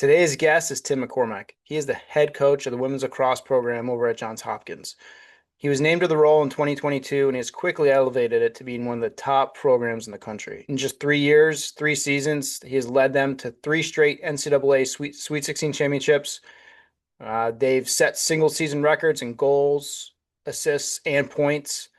Today's guest is Tim McCormack. He is the head coach of the women's lacrosse program over at Johns Hopkins. He was named to the role in 2022 and he has quickly elevated it to being one of the top programs in the country. In just 3 years, 3 seasons, he has led them to three straight NCAA Sweet 16 championships. They've set single season records in goals, assists, and points,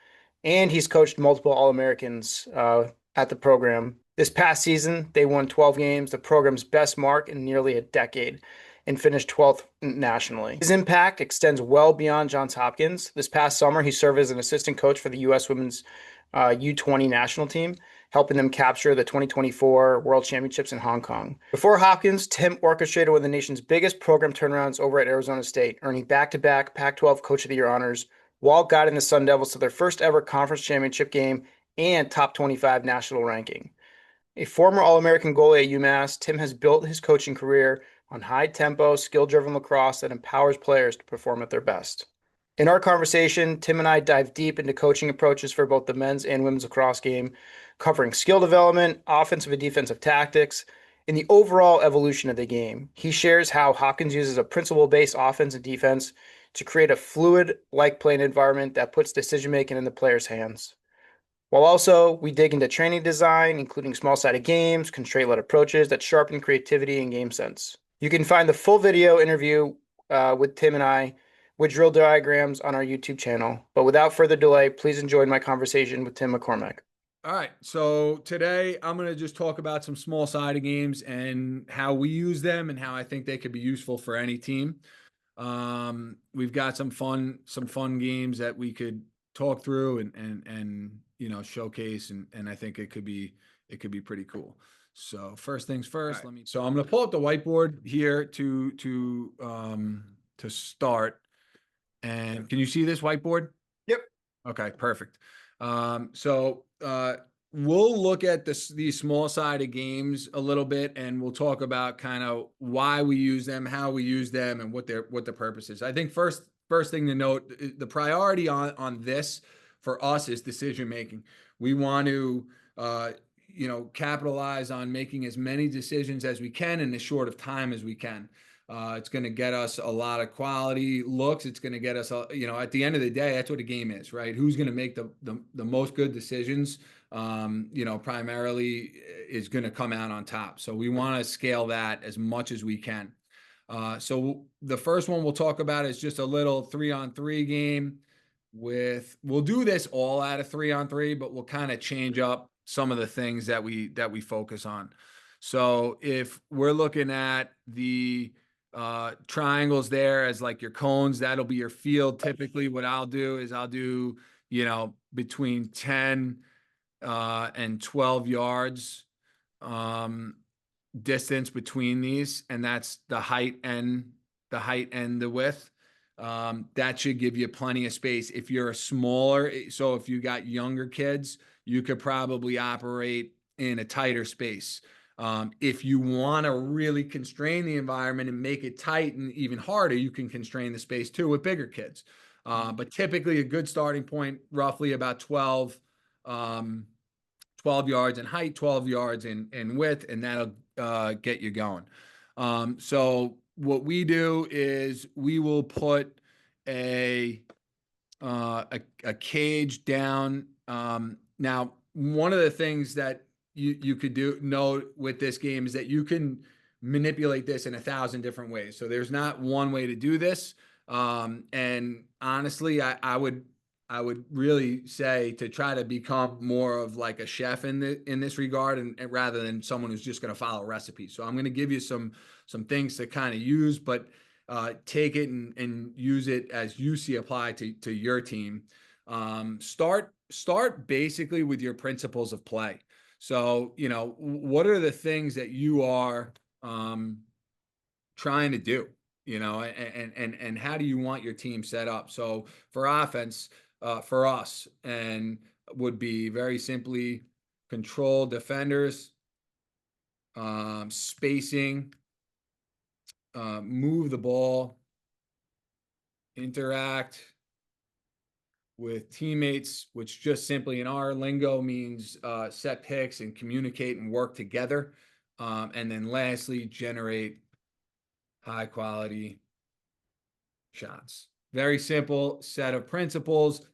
and he's coached multiple All-Americans at the program. This past season, they won 12 games, the program's best mark in nearly a decade, and finished 12th nationally. His impact extends well beyond Johns Hopkins. This past summer, he served as an assistant coach for the U.S. Women's U20 National Team, helping them capture the 2024 World Championships in Hong Kong. Before Hopkins, Tim orchestrated one of the nation's biggest program turnarounds over at Arizona State, earning back-to-back Pac-12 Coach of the Year honors while guiding the Sun Devils to their first ever conference championship game and top 25 national ranking. A former All-American goalie at UMass, Tim has built his coaching career on high-tempo, skill-driven lacrosse that empowers players to perform at their best. In our conversation, Tim and I dive deep into coaching approaches for both the men's and women's lacrosse game, covering skill development, offensive and defensive tactics, and the overall evolution of the game. He shares how Hopkins uses a principle-based offense and defense to create a fluid, like-playing environment that puts decision-making in the players' hands. While also, we dig into training design, including small-sided games, constraint-led approaches that sharpen creativity and game sense. You can find the full video interview with Tim and I with drill diagrams on our YouTube channel. But without further delay, please enjoy my conversation with Tim McCormack. All right, so today I'm going to just talk about some small-sided games and how we use them and how I think they could be useful for any team. We've got some fun games that we could talk through and showcase, and I think it could be pretty cool. So first things first, right. So I'm going to pull up the whiteboard here to start. And can you see this whiteboard? Yep. Okay, perfect. We'll look at these small-sided games a little bit, and we'll talk about kind of why we use them, how we use them, and what the purpose is. I think first thing to note, the priority on this for us is decision making. We want to capitalize on making as many decisions as we can in as short of time as we can. It's going to get us a lot of quality looks. It's going to get us, at the end of the day, that's what a game is, right? Who's going to make the most good decisions, primarily is going to come out on top. So we want to scale that as much as we can. So the first one we'll talk about is just a little 3-on-3 game we'll do this all out of 3-on-3, but we'll kind of change up some of the things that we focus on. So if we're looking at the triangles there as like your cones, that'll be your field. Typically what I'll do is between 10 and 12 yards distance between these, and that's the height and the width. That should give you plenty of space. If you're if you got younger kids, you could probably operate in a tighter space. If you want to really constrain the environment and make it tight and even harder, you can constrain the space too with bigger kids. But typically a good starting point, roughly about 12 yards in height, 12 yards in width, and that'll get you going. So what we do is we will put a cage down. Now, one of the things that you could know with this game is that you can manipulate this in 1,000 different ways. So there's not one way to do this. And honestly, I would really say to try to become more of like a chef in this regard, and rather than someone who's just going to follow recipes. So I'm going to give you some things to kind of use, but take it and use it as you see apply to your team. Start basically with your principles of play. So, what are the things that you are trying to do, and how do you want your team set up? So for offense, for us, and would be very simply control defenders, spacing, move the ball, interact with teammates, which just simply in our lingo means set picks and communicate and work together. And then lastly, generate high quality shots. Very simple set of principles.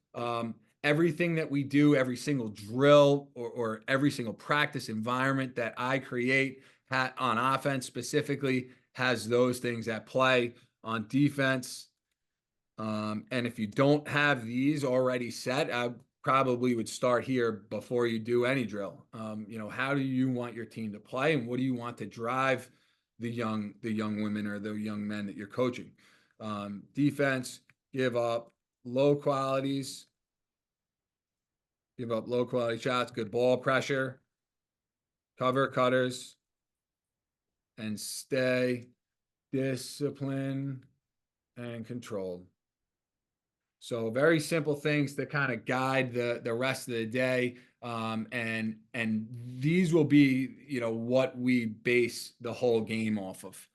Everything that we do, every single drill or every single practice environment that I create on offense specifically has those things at play. On defense, and if you don't have these already set, I probably would start here before you do any drill. How do you want your team to play, and what do you want to drive the young women or the young men that you're coaching? Defense, give up low qualities, give up low quality shots, good ball pressure, cover cutters, and stay disciplined and controlled. So very simple things to kind of guide the rest of the day. And these will be, what we base the whole game off of.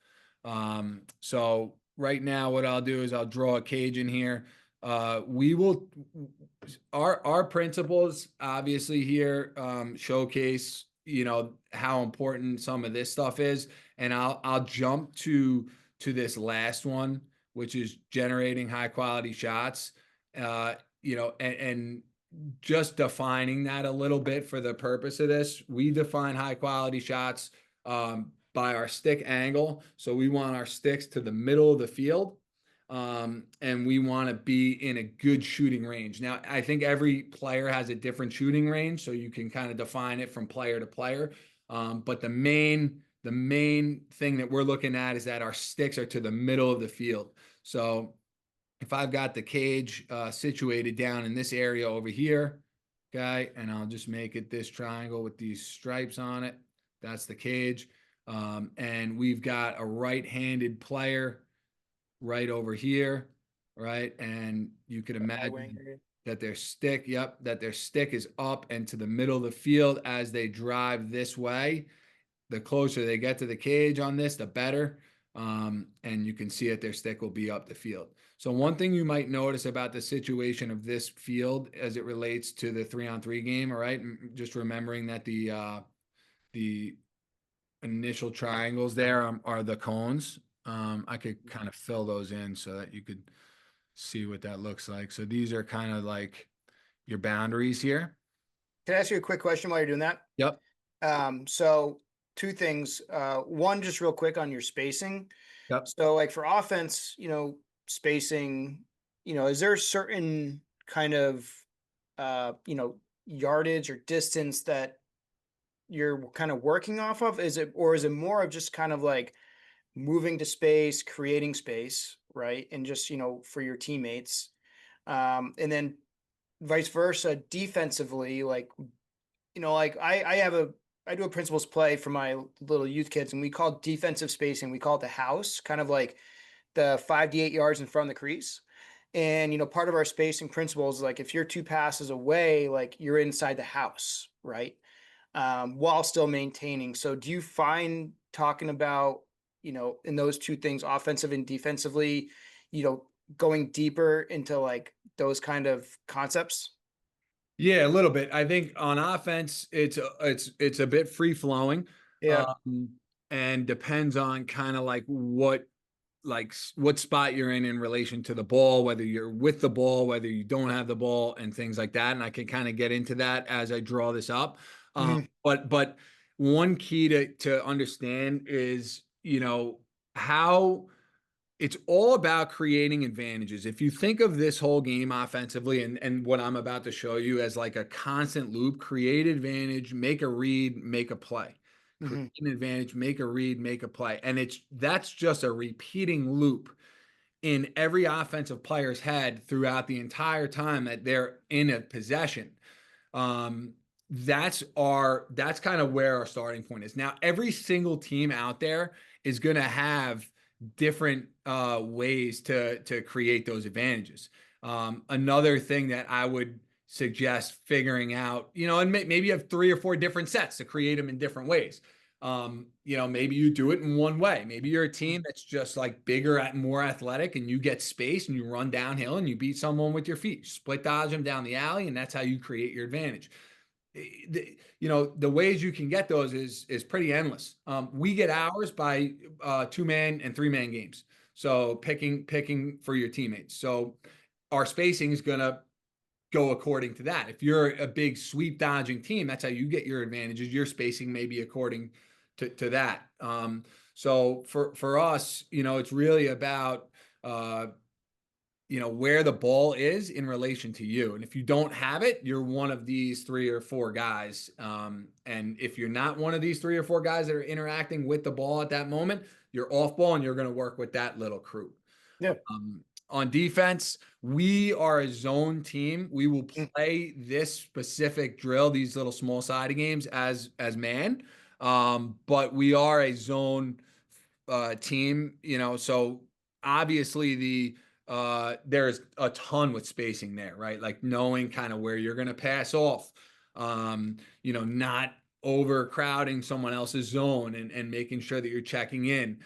So right now, what I'll do is I'll draw a cage in here. We will, our principles obviously here showcase, how important some of this stuff is. And I'll jump to this last one, which is generating high quality shots. And just defining that a little bit for the purpose of this, we define high quality shots by our stick angle. So we want our sticks to the middle of the field. And we want to be in a good shooting range. Now, I think every player has a different shooting range, so you can kind of define it from player to player. But the main thing that we're looking at is that our sticks are to the middle of the field. So if I've got the cage situated down in this area over here, okay, and I'll just make it this triangle with these stripes on it, that's the cage. And we've got a right-handed player right over here, right? And you could imagine that their stick is up and to the middle of the field as they drive this way. The closer they get to the cage on this, the better. And you can see that their stick will be up the field. So one thing you might notice about the situation of this field as it relates to the 3-on-3 game, all right, just remembering that the initial triangles there are the cones. I could kind of fill those in so that you could see what that looks like. So these are kind of like your boundaries here. Can I ask you a quick question while you're doing that? Yep. So two things. One, just real quick on your spacing. Yep. So like for offense, spacing, is there a certain kind of, yardage or distance that you're kind of working off of? Is it more of just kind of like moving to space, creating space, right? And just, for your teammates. And then vice versa, defensively, like, I do a principles play for my little youth kids, and we call defensive spacing, we call it the house, kind of like the 5 to 8 yards in front of the crease. And, part of our spacing principles is like, if you're 2 passes away, like you're inside the house, right? While still maintaining. So do you find talking about, in those two things, offensive and defensively, going deeper into like those kind of concepts? Yeah, a little bit. I think on offense, it's a bit free flowing. Yeah. And depends on kind of like what spot you're in relation to the ball, whether you're with the ball, whether you don't have the ball, and things like that. And I can kind of get into that as I draw this up. But one key to understand is, how it's all about creating advantages. If you think of this whole game offensively and what I'm about to show you as like a constant loop, create advantage, make a read, make a play. Create an advantage, make a read, make a play. And that's just a repeating loop in every offensive player's head throughout the entire time that they're in a possession. That's kind of where our starting point is. Now, every single team out there is going to have different ways to create those advantages. Another thing that I would suggest figuring out, and maybe you have 3 or 4 different sets to create them in different ways. Maybe you do it in one way. Maybe you're a team that's just like bigger and more athletic, and you get space and you run downhill and you beat someone with your feet, split dodge them down the alley, and that's how you create your advantage. the ways you can get those is pretty endless. We get ours by 2-man and 3-man games. So picking for your teammates. So our spacing is gonna go according to that. If you're a big sweep dodging team, that's how you get your advantages. Your spacing may be according to that. So for us, it's really about where the ball is in relation to you. And if you don't have it, you're one of these 3 or 4 guys. And if you're not one of these 3 or 4 guys that are interacting with the ball at that moment, you're off ball and you're going to work with that little crew. Yeah. On defense, we are a zone team. We will Mm. play this specific drill, these little small sided games as man. But we are a zone team, so obviously there's a ton with spacing there, right? Like knowing kind of where you're going to pass off, not overcrowding someone else's zone and making sure that you're checking in.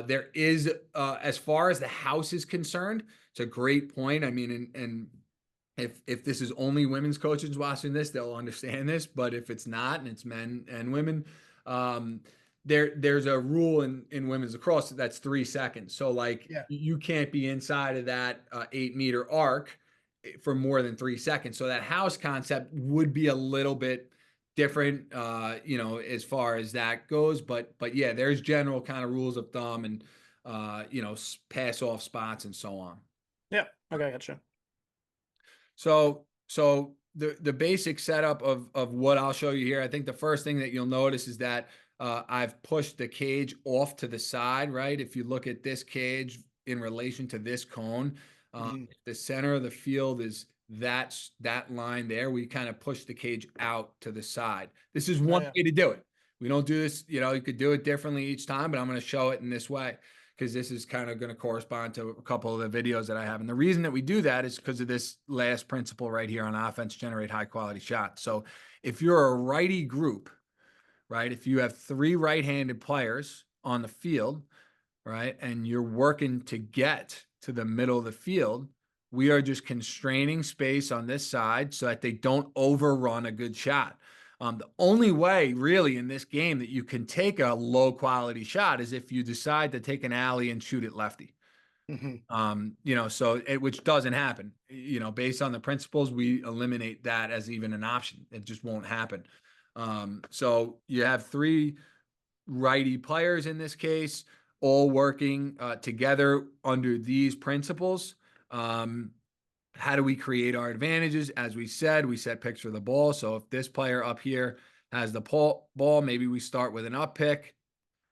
There is, as far as the house is concerned, it's a great point. I mean, and if this is only women's coaches watching this, they'll understand this. But if it's not, and it's men and women, there's a rule in women's lacrosse that's 3 seconds. So like Yeah. you can't be inside of that 8-meter arc for more than 3 seconds. So that house concept would be a little bit different, as far as that goes. But yeah, there's general kind of rules of thumb and pass off spots and so on. Yeah. Okay, gotcha. So the basic setup of what I'll show you here, I think the first thing that you'll notice is that I've pushed the cage off to the side, right? If you look at this cage in relation to this cone, the center of the field is that line there. We kind of push the cage out to the side. This is Oh, one yeah. way to do it. We don't do this, you could do it differently each time, but I'm going to show it in this way because this is kind of going to correspond to a couple of the videos that I have. And the reason that we do that is because of this last principle right here on offense, generate high quality shots. So if you're a righty group, right, if you have 3 right-handed players on the field, right, and you're working to get to the middle of the field, we are just constraining space on this side so that they don't overrun a good shot. The only way really in this game that you can take a low quality shot is if you decide to take an alley and shoot it lefty. Which doesn't happen, based on the principles, we eliminate that as even an option. It just won't happen. So you have 3 righty players in this case, all working together under these principles. How do we create our advantages? As we said, we set picks for the ball. So if this player up here has the ball, maybe we start with an up pick,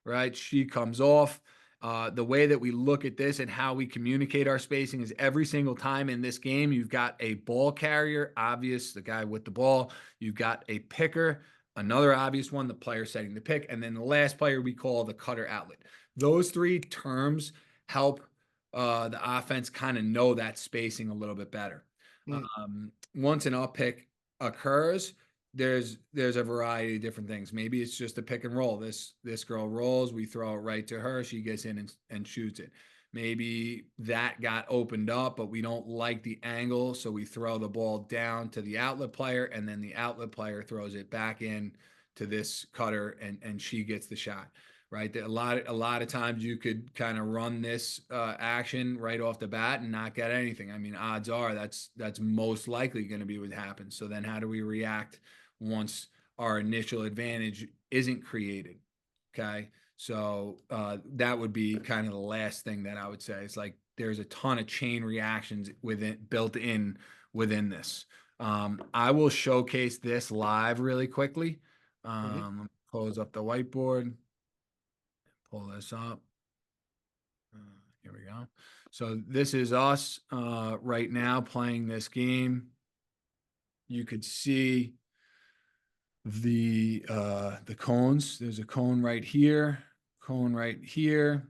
right? She comes off. The way that we look at this and how we communicate our spacing is every single time in this game, you've got a ball carrier, obvious, the guy with the ball. You've got a picker, another obvious one, the player setting the pick. And then the last player we call the cutter outlet. Those 3 terms help the offense kind of know that spacing a little bit better. Once an up pick occurs, there's a variety of different things. Maybe it's just a pick and roll. This girl rolls, we throw it right to her, she gets in and shoots it. Maybe that got opened up, but we don't like the angle, so we throw the ball down to the outlet player, and then the outlet player throws it back in to this cutter, and she gets the shot. Right, a lot of times you could kind of run this action right off the bat and not get anything. I mean, odds are that's most likely going to be what happens. So then, how do we react once our initial advantage isn't created? Okay, so that would be kind of the last thing that I would say. It's like there's a ton of chain reactions built in within this. I will showcase this live really quickly. Close up the whiteboard. Pull this up. Here we go. So this is us right now playing this game. You could see the cones. There's a cone right here, cone right here,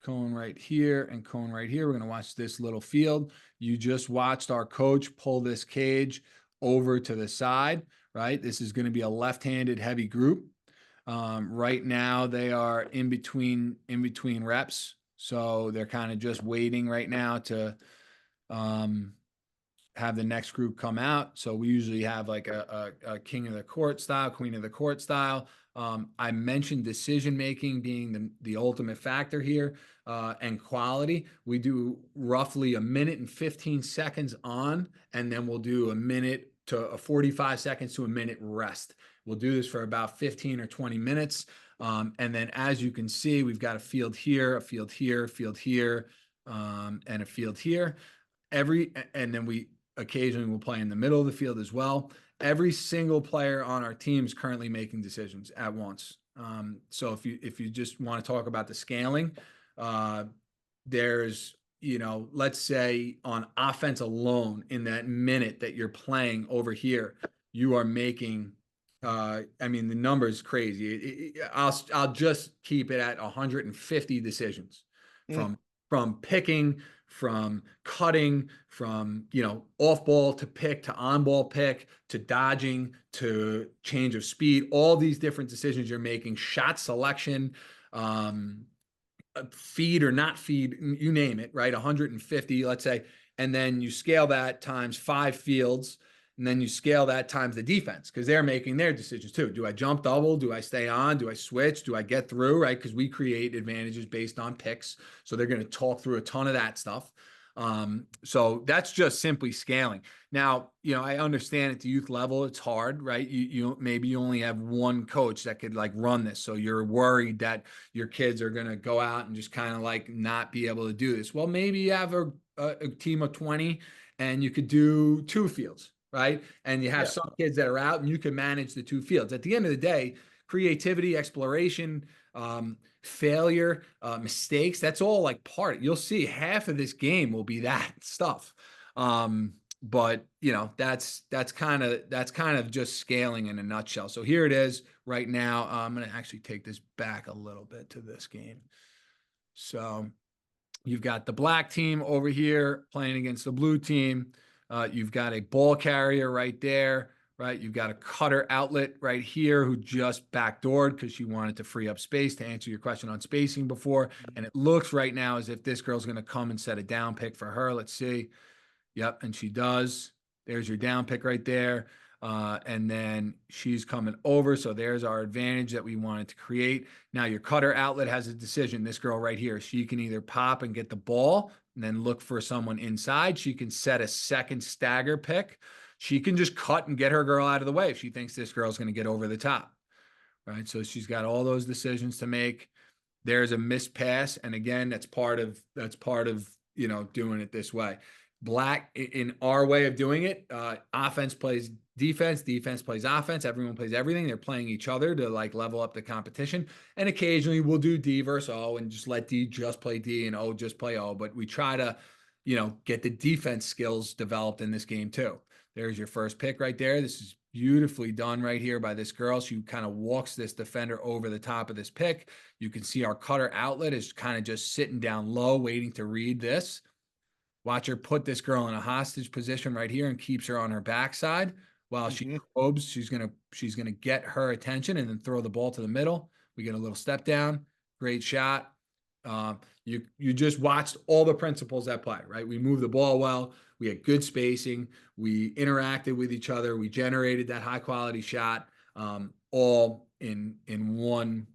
cone right here, and cone right here. We're going to watch this little field. You just watched our coach pull this cage over to the side, right? This is going to be a left-handed heavy group. Right now they are in between reps. So they're kind of just waiting right now to have the next group come out. So we usually have like a king of the court style, queen of the court style. I mentioned decision making being the ultimate factor here, and quality. We do roughly a minute and 15 seconds on, and then we'll do a minute to a 45 seconds to a minute rest. We'll do this for about 15 or 20 minutes. And then as you can see, we've got a field here, a field here, a field here, and a field here. And then we occasionally will play in the middle of the field as well. Every single player on our team is currently making decisions at once. So if you just want to talk about the scaling, there's, let's say on offense alone, in that minute that you're playing over here, you are making, I mean, the number is crazy. I'll just keep it at 150 decisions from picking, from cutting, from, off ball to pick, to on ball pick, to dodging, to change of speed, all these different decisions you're making, shot selection, feed or not feed, you name it, right? 150, let's say. And then you scale that times 5 fields. And then you scale that times the defense, because they're making their decisions too. Do I jump double? Do I stay on? Do I switch? Do I get through? Right? Because we create advantages based on picks. So they're going to talk through a ton of that stuff. So that's just simply scaling. Now, I understand at the youth level, it's hard, right? You maybe you only have one coach that could like run this. So you're worried that your kids are going to go out and just kind of like not be able to do this. Well, maybe you have a team of 20 and you could do 2 fields. Right. And you have some kids that are out and you can manage the 2 fields. At the end of the day, creativity, exploration, failure, mistakes, that's all like part. You'll see half of this game will be that stuff. But that's kind of just scaling in a nutshell. So here it is right now. I'm going to actually take this back a little bit to this game. So you've got the black team over here playing against the blue team. You've got a ball carrier right there, right? You've got a cutter outlet right here who just backdoored because she wanted to free up space, to answer your question on spacing before. And it looks right now as if this girl's going to come and set a down pick for her. Let's see. Yep, and she does. There's your down pick right there. And then she's coming over. So there's our advantage that we wanted to create. Now your cutter outlet has a decision. This girl right here, she can either pop and get the ball and then look for someone inside. She can set a second stagger pick. She can just cut and get her girl out of the way if she thinks this girl's going to get over the top. Right. So she's got all those decisions to make. There's a missed pass. And again, that's part of, doing it this way. Black, in our way of doing it, offense plays defense, defense plays offense, everyone plays everything. They're playing each other to like level up the competition. And occasionally we'll do D versus O and just let D just play D and O just play O. But we try to, get the defense skills developed in this game too. There's your first pick right there. This is beautifully done right here by this girl. She kind of walks this defender over the top of this pick. You can see our cutter outlet is kind of just sitting down low, waiting to read this. Watch her put this girl in a hostage position right here and keeps her on her backside while she probes. She's gonna get her attention and then throw the ball to the middle. We get a little step down. Great shot. You just watched all the principles at play, right? We moved the ball well. We had good spacing. We interacted with each other. We generated that high quality shot, all in one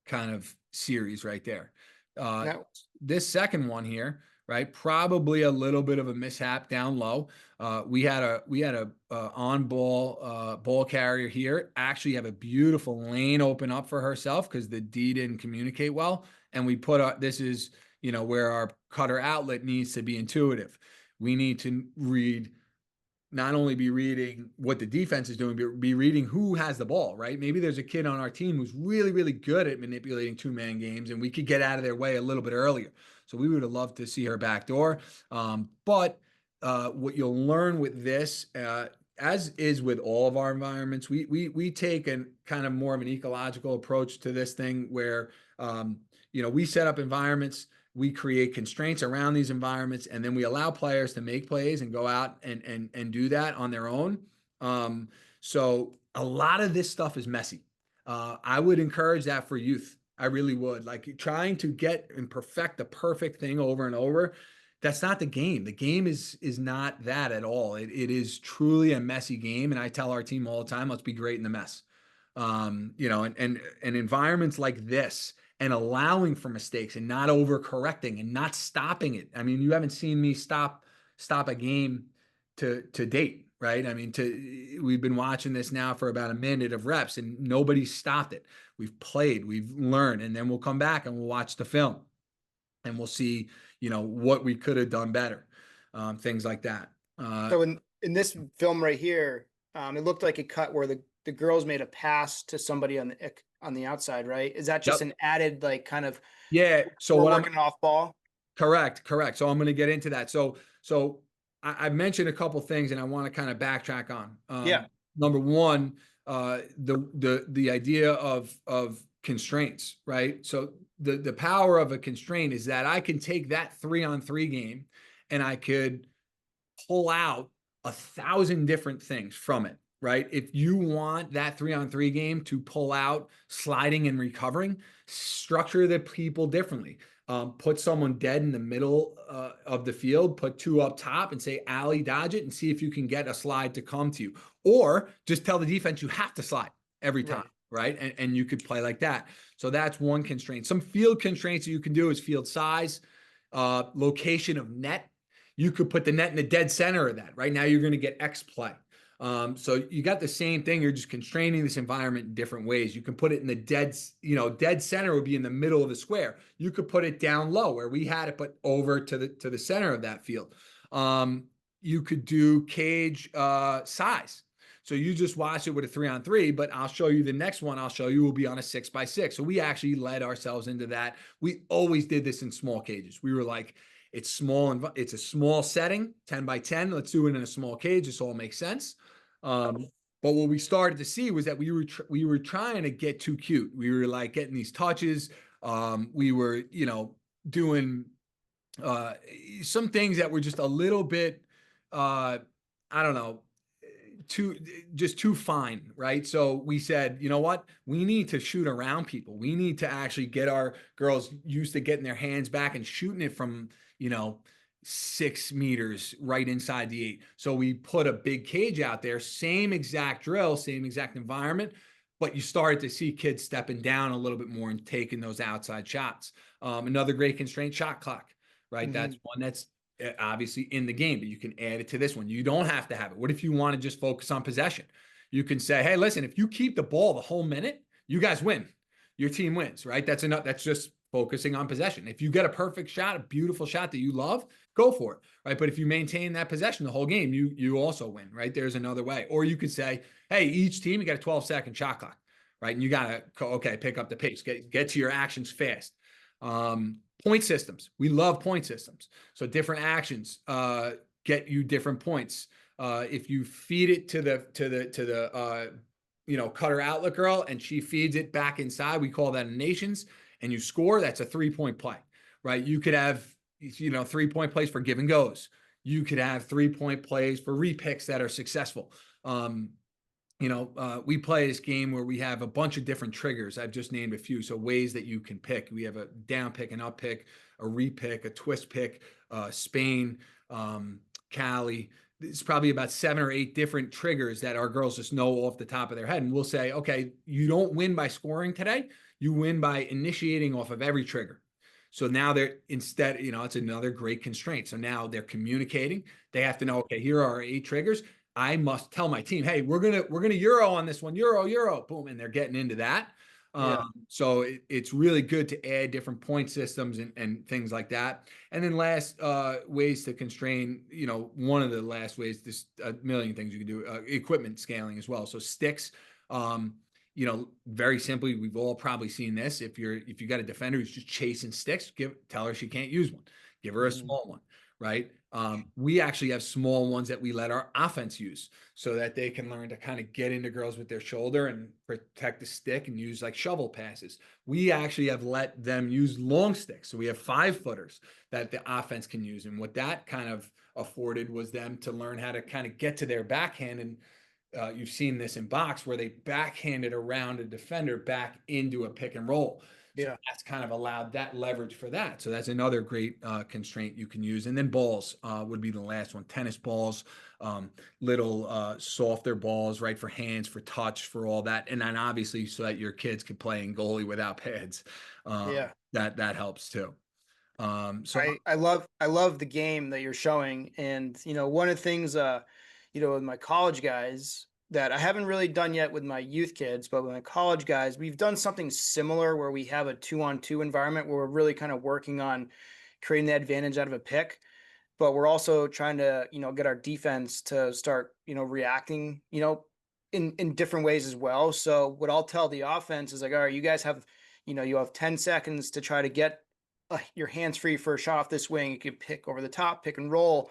kind of series right there. This second one here, right? Probably a little bit of a mishap down low. We had a on ball carrier here. Actually have a beautiful lane open up for herself because the D didn't communicate well. And we put this is, where our cutter outlet needs to be intuitive. We need to not only be reading what the defense is doing, but be reading who has the ball, right? Maybe there's a kid on our team who's really, really good at manipulating 2-man games, and we could get out of their way a little bit earlier. So we would have loved to see her backdoor. But what you'll learn with this, as is with all of our environments, we take a kind of more of an ecological approach to this thing where, we set up environments, we create constraints around these environments, and then we allow players to make plays and go out and do that on their own. So a lot of this stuff is messy. I would encourage that for youth. I really would. Like trying to get and perfect the perfect thing over and over. That's not the game. The game is not that at all. It is truly a messy game. And I tell our team all the time, let's be great in the mess. And environments like this and allowing for mistakes and not overcorrecting and not stopping it. I mean, you haven't seen me stop a game to date, right? I mean, we've been watching this now for about a minute of reps and nobody stopped it. We've played, we've learned, and then we'll come back and we'll watch the film and we'll see, what we could have done better, things like that. So in this film right here, it looked like a cut where the girls made a pass to somebody on the outside, right? Is that just Yep. an added like kind of Yeah. So we're what I'm working off ball? correct. So I'm going to get into that. So I mentioned a couple things and I want to kind of backtrack on. Yeah. Number one, the idea of constraints, right? So the power of a constraint is that I can take that 3-on-3 game and I could pull out 1,000 different things from it, right? If you want that 3-on-3 game to pull out sliding and recovering, structure the people differently. Put someone dead in the middle of the field, put 2 up top and say, alley, dodge it, and see if you can get a slide to come to you. Or just tell the defense you have to slide every time, right? And you could play like that. So that's one constraint. Some field constraints that you can do is field size, location of net. You could put the net in the dead center of that. Right now, you're going to get X play. So you got the same thing. You're just constraining this environment in different ways. You can put it in the dead center would be in the middle of the square. You could put it down low where we had it, but over to the center of that field. You could do cage size. So you just watch it with a 3-on-3, but I'll show you the next one. I'll show you will be on a 6x6. So we actually led ourselves into that. We always did this in small cages. We were like, it's small and it's a small setting, 10x10. Let's do it in a small cage. This all makes sense. But what we started to see was that we were trying to get too cute. We were like getting these touches. We were, doing some things that were just a little bit, I don't know, too fine, right? So we said, you know what? We need to shoot around people. We need to actually get our girls used to getting their hands back and shooting it from, 6 meters right inside the 8. So we put a big cage out there, same exact drill, same exact environment, but you started to see kids stepping down a little bit more and taking those outside shots. Another great constraint, shot clock, right? Mm-hmm. That's one that's obviously in the game, but you can add it to this one. You don't have to have it. What if you want to just focus on possession? You can say, hey, listen, if you keep the ball the whole minute, you guys win. Your team wins, right? That's enough. That's just focusing on possession. If you get a perfect shot, a beautiful shot that you love, go for it, right? But if you maintain that possession the whole game, you also win, right? There's another way. Or you could say, hey, each team, you got a 12-second shot clock, right? And you got to, pick up the pace, get to your actions fast. Point systems. We love point systems. So different actions get you different points. If you feed it to the cutter outlet girl and she feeds it back inside, we call that a nations, and you score, that's a 3-point play, right? You could have 3-point plays for give and goes. You could have 3-point plays for repicks that are successful. We play this game where we have a bunch of different triggers. I've just named a few. So ways that you can pick. We have a down pick, an up pick, a repick, a twist pick, Spain, Cali. It's probably about 7 or 8 different triggers that our girls just know off the top of their head. And we'll say, okay, you don't win by scoring today. You win by initiating off of every trigger. So now they're instead, it's another great constraint. So now they're communicating. They have to know, okay, here are our 8 triggers. I must tell my team, hey, we're gonna Euro on this one, Euro, boom, and they're getting into that. So it's really good to add different point systems and things like that. And then last ways to constrain, one of the last ways, there's a million things you can do, equipment scaling as well. So sticks, very simply, we've all probably seen this. If you got a defender who's just chasing sticks, tell her she can't use one, give her a small one, right? We actually have small ones that we let our offense use so that they can learn to kind of get into girls with their shoulder and protect the stick and use like shovel passes. We actually have let them use long sticks. So we have 5-footers that the offense can use. And what that kind of afforded was them to learn how to kind of get to their backhand. And you've seen this in box where they backhanded around a defender back into a pick and roll. So Yeah. that's kind of allowed that leverage for that. So that's another great constraint you can use. And then balls would be the last one. Tennis balls, little softer balls, right, for hands, for touch, for all that. And then obviously so that your kids can play in goalie without pads. Yeah. That helps too. So I love the game that you're showing. And, one of the things, with my college guys that I haven't really done yet with my youth kids, but with my college guys, we've done something similar where we have a 2-on-2 environment where we're really kind of working on creating the advantage out of a pick. But we're also trying to, get our defense to start, reacting, in different ways as well. So what I'll tell the offense is like, all right, you guys have, you have 10 seconds to try to get your hands free for a shot off this wing. You can pick over the top, pick and roll.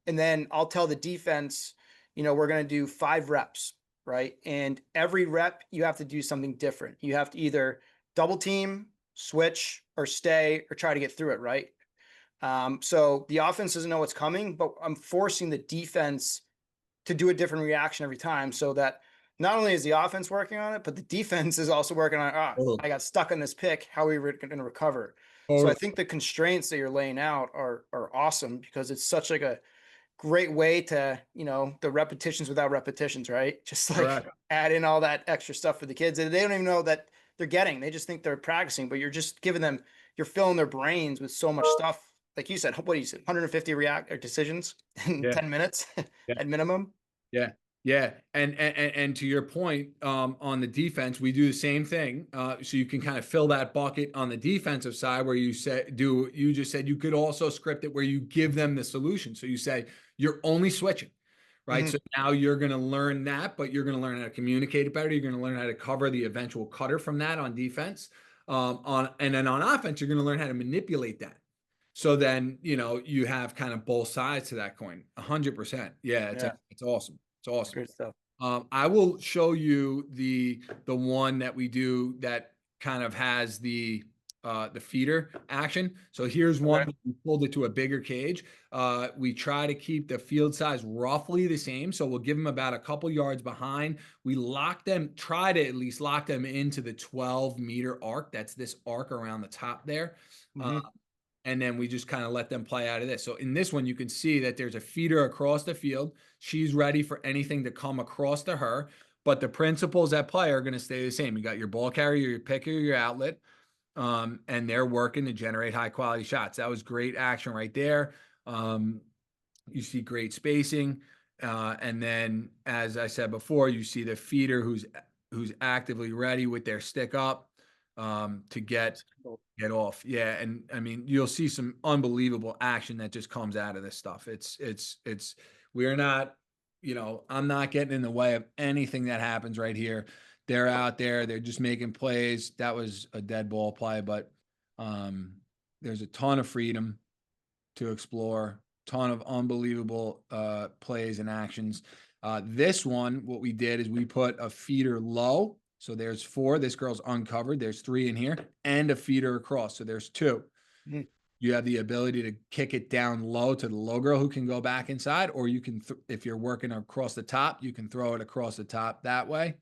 And then I'll tell the defense, we're going to do 5 reps, right? And every rep, you have to do something different. You have to either double team, switch, or stay, or try to get through it, right? So the offense doesn't know what's coming, but I'm forcing the defense to do a different reaction every time so that not only is the offense working on it, but the defense is also working on, I got stuck on this pick. How are we going to recover? So I think the constraints that you're laying out are awesome because it's such like a great way to, the repetitions without repetitions, right? Just like correct. add in all that extra stuff for the kids. And they don't even know that they're getting. They just think they're practicing, but you're just giving them, you're filling their brains with so much stuff. Like you said, what do you say, 150 react or decisions in Yeah. 10 minutes Yeah. at minimum? Yeah. Yeah. And to your point, on the defense, we do the same thing. So you can kind of fill that bucket on the defensive side where you just said you could also script it where you give them the solution. So you say you're only switching, right? So Mm-hmm. now you're going to learn that, but you're going to learn how to communicate it better. You're going to learn how to cover the eventual cutter from that on defense. And then on offense, you're going to learn how to manipulate that. So then, you have kind of both sides to that coin. 100%. Yeah, Yeah, it's awesome. It's awesome. great stuff. I will show you the one that we do that kind of has the feeder action. So here's one Okay. we pulled it to a bigger cage. We try to keep the field size roughly the same. So we'll give them about a couple yards behind. We try to at least lock them into the 12-meter arc. That's this arc around the top there. Mm-hmm. And then we just kind of let them play out of this. So in this one, you can see that there's a feeder across the field. She's ready for anything to come across to her, but the principles at play are going to stay the same. You got your ball carrier, your picker, your outlet, and they're working to generate high quality shots. That was great action right there. You see great spacing. And then, as I said before, you see the feeder who's actively ready with their stick up to get off. Yeah. And I mean, you'll see some unbelievable action that just comes out of this stuff. We're not, I'm not getting in the way of anything that happens right here. They're out there, they're just making plays. That was a dead ball play, but there's a ton of freedom to explore, ton of unbelievable plays and actions. This one, what we did is we put a feeder low. So there's 4. This girl's uncovered. There's 3 in here and a feeder across. So there's 2. Mm-hmm. You have the ability to kick it down low to the low girl who can go back inside, or you can, if you're working across the top, you can throw it across the top that way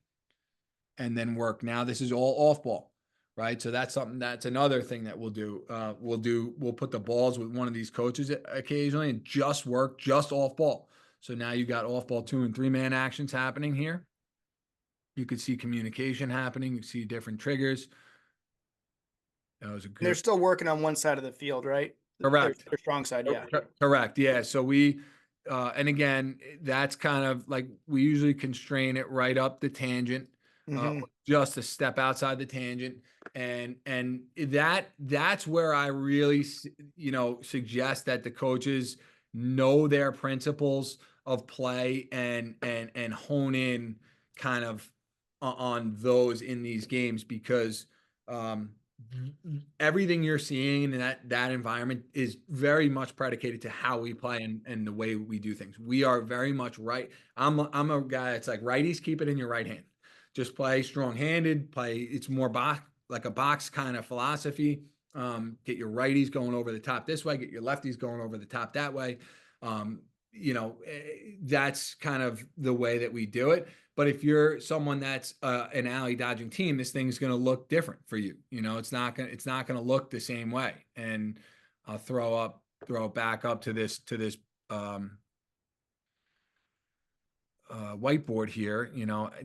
and then work. Now this is all off ball, right? So that's another thing that we'll do. We'll put the balls with one of these coaches occasionally and just work just off ball. So now you got off ball 2 and 3 man actions happening here. You could see communication happening. You see different triggers. That was a They're good. still working on one side of the field, right? Correct. Their strong side, yeah. Correct. Yeah. So and again, that's kind of like we usually constrain it right up the tangent, Mm-hmm. just a step outside the tangent, and that's where I really suggest that the coaches know their principles of play and hone in kind of on those in these games because everything you're seeing in that environment is very much predicated to how we play and the way we do things. We are very much right. I'm a guy that's like righties, keep it in your right hand. Just play strong-handed, play. It's more like a box kind of philosophy. Get your righties going over the top this way, get your lefties going over the top that way. that's kind of the way that we do it. But if you're someone that's an alley dodging team, this thing's going to look different for you. It's not going to look the same way. And I'll throw it back up to this um, whiteboard here,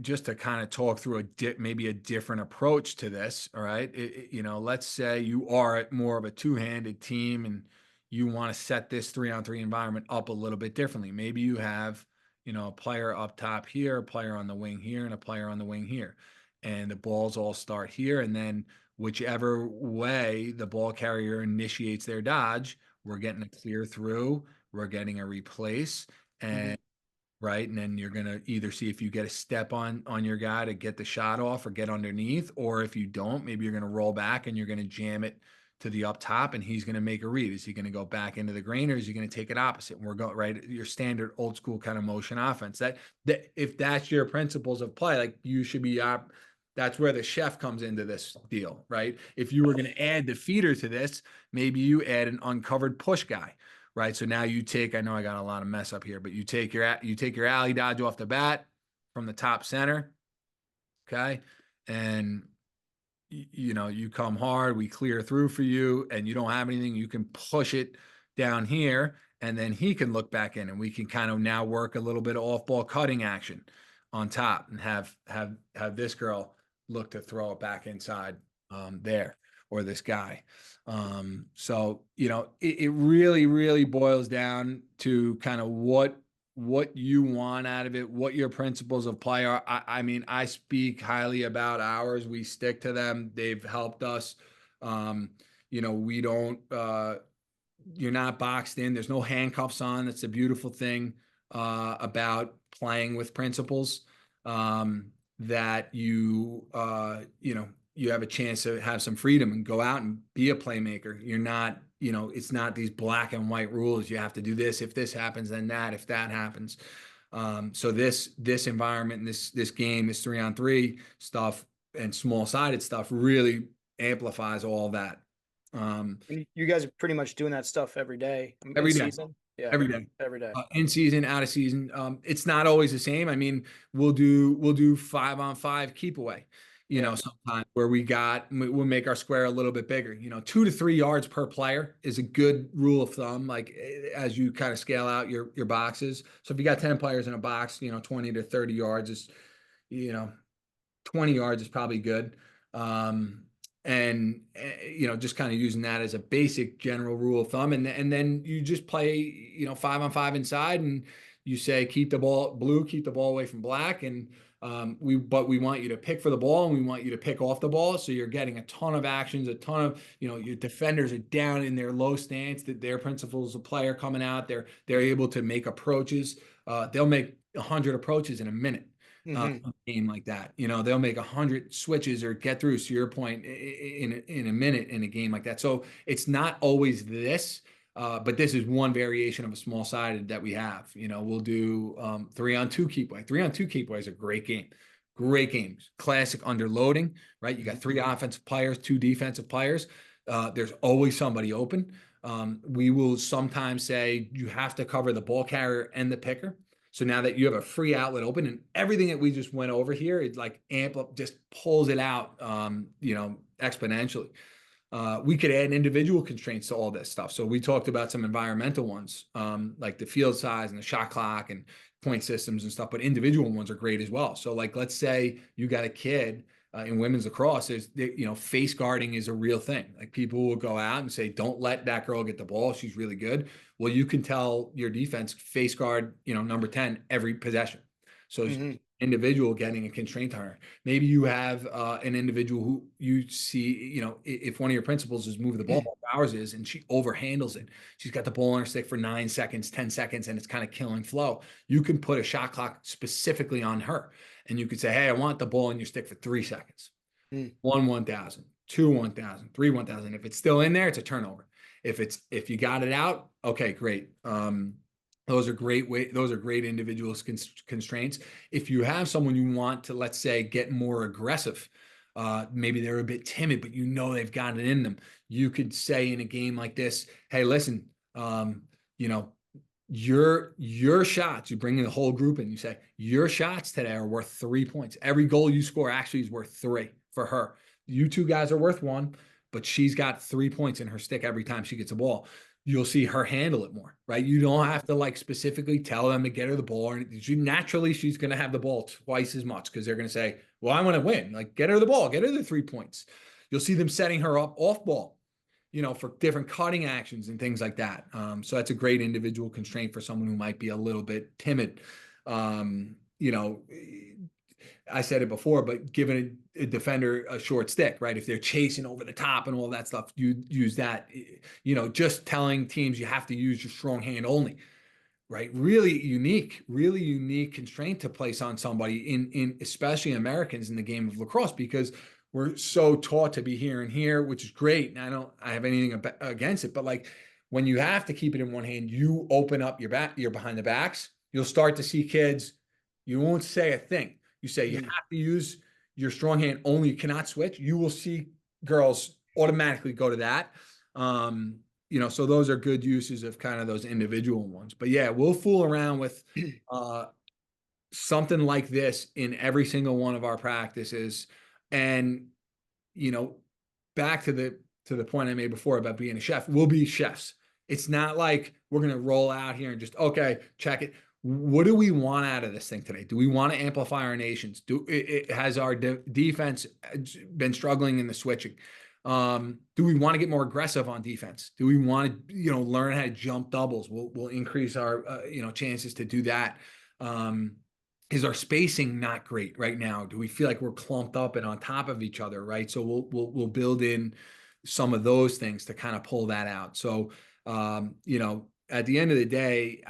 just to kind of talk through maybe a different approach to this. All right. Let's say you are more of a two-handed team and you want to set this 3-on-3 environment up a little bit differently. Maybe you have, a player up top here, a player on the wing here, and a player on the wing here. And the balls all start here. And then whichever way the ball carrier initiates their dodge, we're getting a clear through, we're getting a replace. And right? And then you're going to either see if you get a step on your guy to get the shot off or get underneath, or if you don't, maybe you're going to roll back and you're going to jam it to the up top and he's going to make a read. Is he going to go back into the grain or is he going to take it opposite? And we're going right, your standard old school kind of motion offense. That if that's your principles of play, like you should be that's where the chef comes into this deal, right? If you were going to add the feeder to this, maybe you add an uncovered push guy. Right. So now you take, I know I got a lot of mess up here, but you take your alley dodge off the bat from the top center. Okay. And you come hard, we clear through for you and you don't have anything. You can push it down here and then he can look back in and we can kind of now work a little bit of off ball cutting action on top and have this girl look to throw it back inside there or this guy. So, it really, really boils down to kind of what you want out of it, what your principles of play are. I mean, I speak highly about ours. We stick to them. They've helped us. We don't, you're not boxed in. There's no handcuffs on. That's a beautiful thing about playing with principles, that you have a chance to have some freedom and go out and be a playmaker. You're not, it's not these black and white rules. You have to do this. If this happens, then that, if that happens. So this environment, this game, this 3-on-3 stuff and small sided stuff really amplifies all that. And you guys are pretty much doing that stuff every day. Every in day. season? Yeah, Every day. every day. In season, out of season. It's not always the same. I mean, we'll do 5-on-5 keep away, sometimes where we'll make our square a little bit bigger, 2 to 3 yards per player is a good rule of thumb. Like as you kind of scale out your boxes. So if you got 10 players in a box, 20 to 30 yards is, 20 yards is probably good. And just kind of using that as a basic general rule of thumb, and then you just play 5-on-5 inside, and you say keep the ball away from black, and we want you to pick for the ball and we want you to pick off the ball, so you're getting a ton of actions, a ton of your defenders are down in their low stance, that their principles of play are coming out, they're able to make approaches. They'll make 100 approaches in a minute. A game like that, they'll make 100 switches or get through, to your point, in a minute in a game like that. So it's not always this, but this is one variation of a small sided that we have. We'll do 3-on-2 keep away. 3-on-2 keep away is a great games, classic underloading, right? You got 3 offensive players, 2 defensive players. There's always somebody open. We will sometimes say you have to cover the ball carrier and the picker. So now that you have a free outlet open, and everything that we just went over here, it's like just pulls it out, exponentially. We could add individual constraints to all this stuff. So we talked about some environmental ones, like the field size and the shot clock and point systems and stuff, but individual ones are great as well. So like, let's say you got a kid in women's lacrosse, face guarding is a real thing. Like people will go out and say, don't let that girl get the ball. She's really good. Well, you can tell your defense face guard, number 10 every possession. So individual getting a constraint on her. Maybe you have an individual who you see, if one of your principles is move the ball, ours is, and she overhandles it. She's got the ball on her stick for 9 seconds, 10 seconds, and it's kind of killing flow. You can put a shot clock specifically on her. And you could say, hey, I want the ball in your stick for 3 seconds. 1,000, 2 1,000, 3 1,000. If it's still in there, it's a turnover. If you got it out, okay, great. Those are great individual constraints. If you have someone you want to, let's say, get more aggressive, maybe they're a bit timid, but they've got it in them. You could say in a game like this, hey, listen, your shots, you bring in the whole group and you say, your shots today are worth 3 points. Every goal you score actually is worth 3 for her. You two guys are worth 1, but she's got 3 points in her stick every time she gets a ball. You'll see her handle it more, right? You don't have to like specifically tell them to get her the ball. And naturally, she's going to have the ball twice as much because they're going to say, well, I want to win. Like, get her the ball, get her the 3 points. You'll see them setting her up off ball, for different cutting actions and things like that. So that's a great individual constraint for someone who might be a little bit timid. Um, you know, I said it before, but giving a defender a short stick, right? If they're chasing over the top and all that stuff, you use that, just telling teams you have to use your strong hand only, right? Really unique constraint to place on somebody in especially Americans in the game of lacrosse, because we're so taught to be here and here, which is great. And I have anything against it, but like when you have to keep it in one hand, you open up your behind the backs, you'll start to see kids, you won't say a thing. You say you have to use your strong hand only, you cannot switch. You will see girls automatically go to that. So those are good uses of kind of those individual ones. But yeah, we'll fool around with something like this in every single one of our practices. And, back to the point I made before about being a chef, we'll be chefs. It's not like we're going to roll out here and just, okay, check it. What do we want out of this thing today? Do we want to amplify our nations? Has our defense been struggling in the switching? Do we want to get more aggressive on defense? Do we want to, learn how to jump doubles? We'll increase our, chances to do that. Is our spacing not great right now? Do we feel like we're clumped up and on top of each other, right? So we'll build in some of those things to kind of pull that out. So, at the end of the day,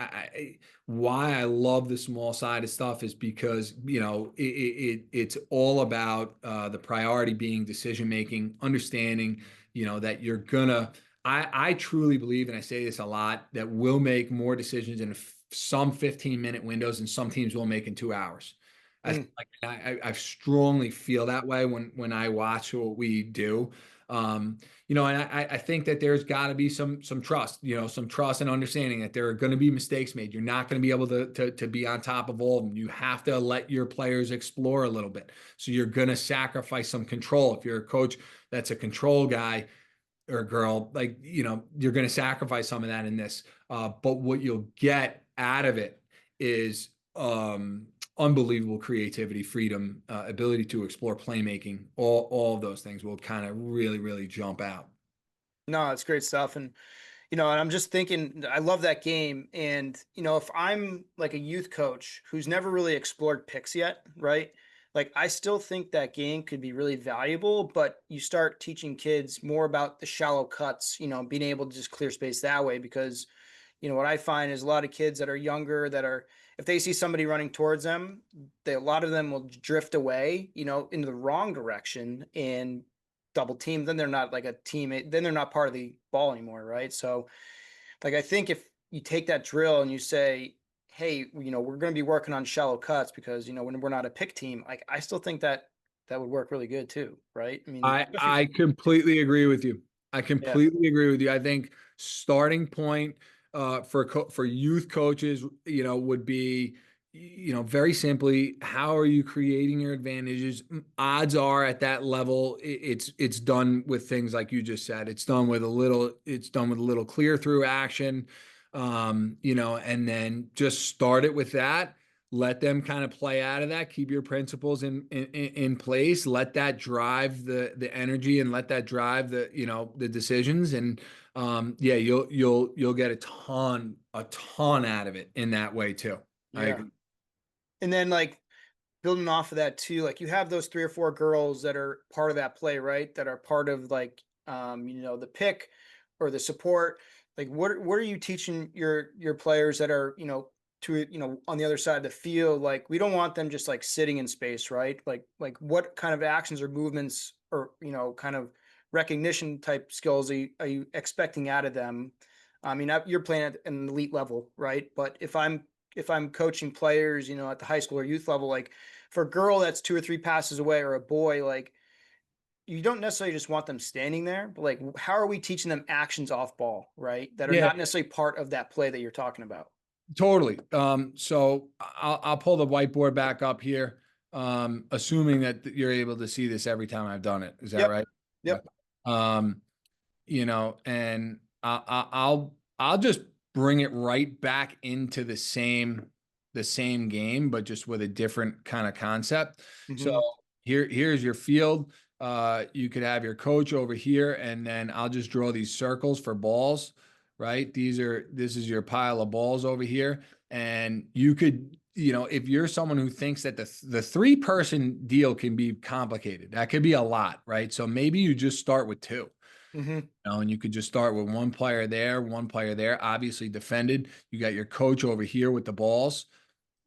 why I love the small sided stuff is because, it's all about the priority being decision making, understanding, that you're gonna, I truly believe, and I say this a lot, that we'll make more decisions in some 15-minute windows and some teams will make in 2 hours. I strongly feel that way when I watch what we do. And I think that there's got to be some trust, some trust and understanding that there are going to be mistakes made. You're not going to be able to be on top of all of them. You have to let your players explore a little bit. So you're going to sacrifice some control. If you're a coach that's a control guy or a girl, like, you're going to sacrifice some of that in this. But what you'll get out of it is unbelievable creativity, freedom, ability to explore playmaking. All of those things will kind of really, really jump out. No, it's great stuff. And I'm just thinking, I love that game. And, if I'm like a youth coach who's never really explored picks yet, right? Like, I still think that game could be really valuable, but you start teaching kids more about the shallow cuts, being able to just clear space that way. Because, what I find is a lot of kids that are younger if they see somebody running towards them, a lot of them will drift away, into the wrong direction and double team. Then they're not like a teammate. Then they're not part of the ball anymore, right? So, like, I think if you take that drill and you say, hey, we're going to be working on shallow cuts because, when we're not a pick team, like, I still think that would work really good too, right? I mean, I completely agree with you. I yeah, completely agree with you. I think starting point for youth coaches, would be, very simply, how are you creating your advantages? Odds are at that level, it's done with things like you just said. It's done with a little clear through action, and then just start it with that. Let them kind of play out of that. Keep your principles in place. Let that drive the energy and let that drive the decisions. And yeah, you'll get a ton out of it in that way too. I yeah. agree. And then, like, building off of that too, like, you have those 3 or 4 girls that are part of that play, right? That are part of, like, the pick or the support. Like, what are you teaching your players that are, on the other side of the field? Like, we don't want them just like sitting in space, right? Like what kind of actions or movements or, kind of recognition type skills are you expecting out of them? I mean, you're playing at an elite level, right? But if I'm coaching players, at the high school or youth level, like, for a girl that's 2 or 3 passes away, or a boy, like, you don't necessarily just want them standing there, but, like, how are we teaching them actions off ball, right? That are Yeah, not necessarily part of that play that you're talking about. Totally. So I'll pull the whiteboard back up here, assuming that you're able to see this every time I've done it. Is that Yep. right? Yeah. Yep. Um, and I'll just bring it right back into the same game, but just with a different kind of concept. So Hmm. here's your field. You could have your coach over here, and then I'll just draw these circles for balls, right? This is your pile of balls over here. And you could, if you're someone who thinks that the 3-person deal can be complicated, that could be a lot, right? So maybe you just start with 2. Hmm. And you could just start with one player there, obviously defended. You got your coach over here with the balls,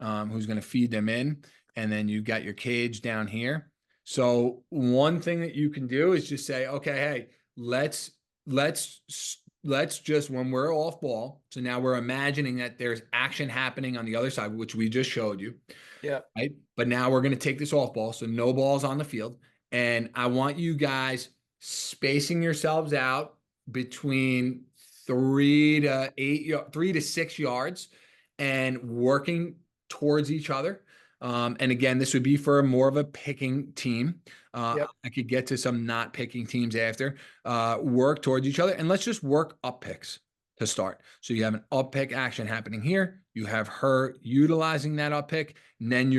who's going to feed them in. And then you got your cage down here. So one thing that you can do is just say, okay, hey, let's let's just, when we're off ball. So now we're imagining that there's action happening on the other side, which we just showed you. Yep. Right. But now we're going to take this off ball. So no balls on the field. And I want you guys spacing yourselves out between 3 to 6 yards and working towards each other. And again, this would be for more of a picking team. Yep. I could get to some not picking teams after. Work towards each other, and let's just work up picks to start. So you have an up pick action happening here. You have her utilizing that up pick, and then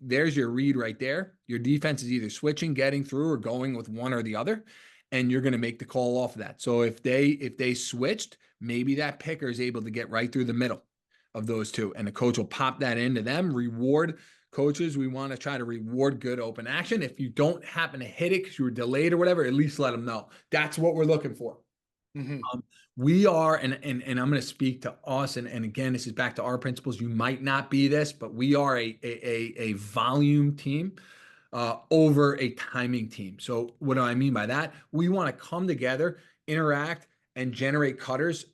there's your read right there. Your defense is either switching, getting through, or going with one or the other, and you're going to make the call off of that. So if they switched, maybe that picker is able to get right through the middle of those two, and the coach will pop that into them. Reward coaches, we want to try to reward good open action. If you don't happen to hit it because you were delayed or whatever, at least let them know. That's what we're looking for. Hmm. We are, and I'm going to speak to us, and again, this is back to our principles. You might not be this, but we are a volume team over a timing team. So what do I mean by that? We want to come together, interact, and generate cutters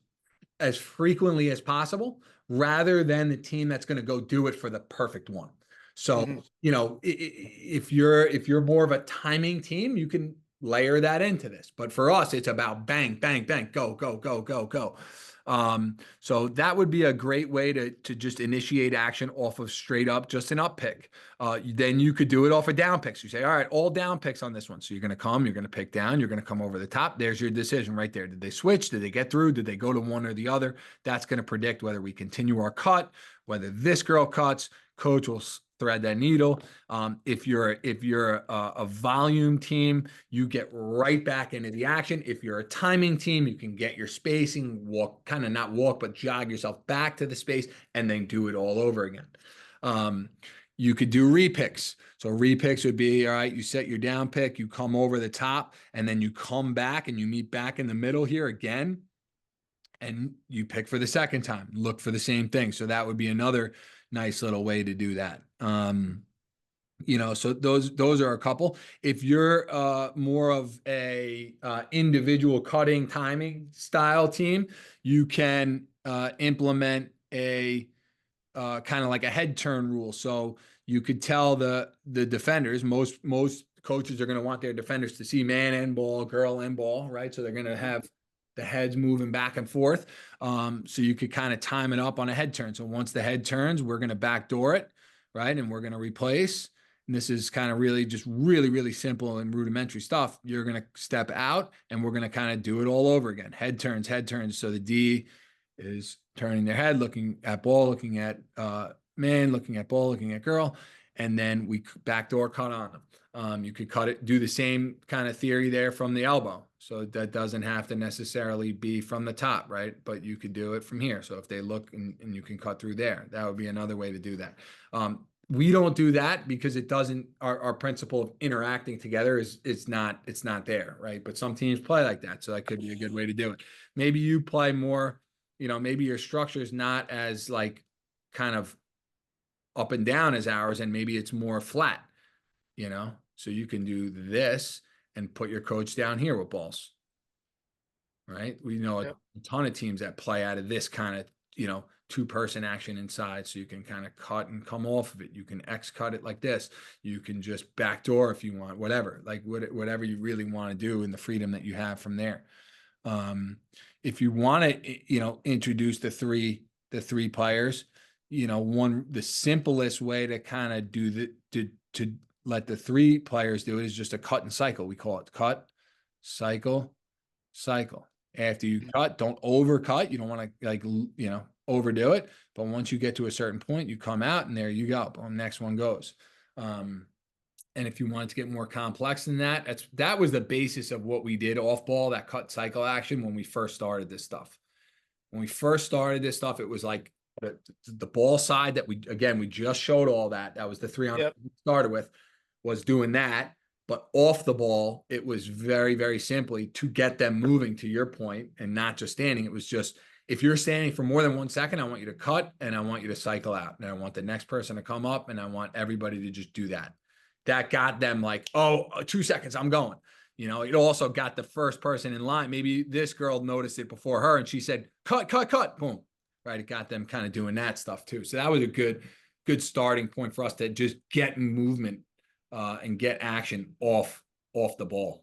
as frequently as possible, rather than the team that's going to go do it for the perfect one. So, Hmm. if you're more of a timing team, you can layer that into this. But for us, it's about bang, bang, bang, go, go, go, go, go. So that would be a great way to just initiate action off of straight up just an up pick. Then you could do it off of down picks. You say, all right, all down picks on this one. So you're going to pick down, you're going to come over the top. There's your decision right there. Did they switch? Did they get through? Did they go to one or the other? That's going to predict whether we continue our cut, whether this girl cuts. Coach will thread that needle. If you're a volume team, you get right back into the action. If you're a timing team, you can get your spacing, not walk, but jog yourself back to the space and then do it all over again. You could do repicks. So repicks would be, all right, you set your down pick, you come over the top, and then you come back and you meet back in the middle here again, and you pick for the second time, look for the same thing. So that would be another nice little way to do that. So those are a couple. If you're more of a individual cutting timing style team, you can implement a kind of like a head turn rule. So you could tell the defenders, most coaches are going to want their defenders to see man and ball, girl and ball, right? So they're going to have the heads moving back and forth. So you could kind of time it up on a head turn. So once the head turns, we're going to backdoor it, right? And we're going to replace. And this is kind of really just really, really simple and rudimentary stuff. You're going to step out and we're going to kind of do it all over again. Head turns, head turns. So the D is turning their head, looking at ball, looking at man, looking at ball, looking at girl, and then we backdoor cut on them. You could cut it, do the same kind of theory there from the elbow. So that doesn't have to necessarily be from the top, right? But you could do it from here. So if they look and you can cut through there, that would be another way to do that. We don't do that because it doesn't, our principle of interacting together it's not there, right? But some teams play like that. So that could be a good way to do it. Maybe you play more, maybe your structure is not as like kind of up and down as ours, and maybe it's more flat, so you can do this and put your coach down here with balls, right? We know a Yep. ton of teams that play out of this kind of, 2-person action inside. So you can kind of cut and come off of it. You can X cut it like this. You can just backdoor if you want, whatever, like whatever you really want to do, and the freedom that you have from there. If you want to, introduce the three players, the simplest way to kind of do to let the three players do it is just a cut and cycle. We call it cut, cycle, cycle. After you cut, don't overcut. You don't want to overdo it. But once you get to a certain point, you come out and there you go. Boom, next one goes. And if you wanted to get more complex than that, that was the basis of what we did off ball, that cut cycle action when we first started this stuff. When we first started this stuff, it was like the ball side that we just showed all that. That was the 3 on we started with, was doing that. But off the ball, it was very, very simply to get them moving, to your point, and not just standing. It was just, if you're standing for more than 1 second, I want you to cut and I want you to cycle out. And I want the next person to come up and I want everybody to just do that. That got them like, oh, 2 seconds, I'm going. It also got the first person in line. Maybe this girl noticed it before her and she said, cut, cut, cut, boom. Right. It got them kind of doing that stuff too. So that was a good starting point for us to just get movement and get action off the ball.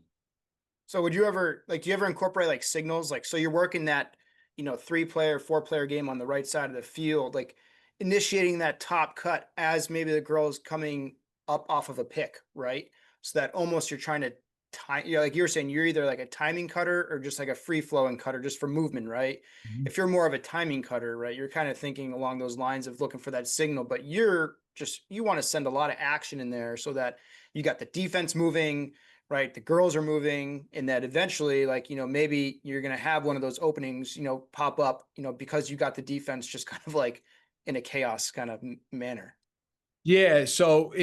So do you ever incorporate like signals? Like, so you're working that, 3-player, 4-player game on the right side of the field, like initiating that top cut as maybe the girl's coming up off of a pick, right? So that almost you're trying to time, like you were saying, you're either like a timing cutter or just like a free flowing cutter just for movement, right? Mm-hmm. If you're more of a timing cutter, right, you're kind of thinking along those lines of looking for that signal, but you want to send a lot of action in there so that you got the defense moving, right? The girls are moving, and that eventually, like, maybe you're going to have one of those openings, pop up, because you got the defense just kind of like in a chaos kind of manner. Yeah. So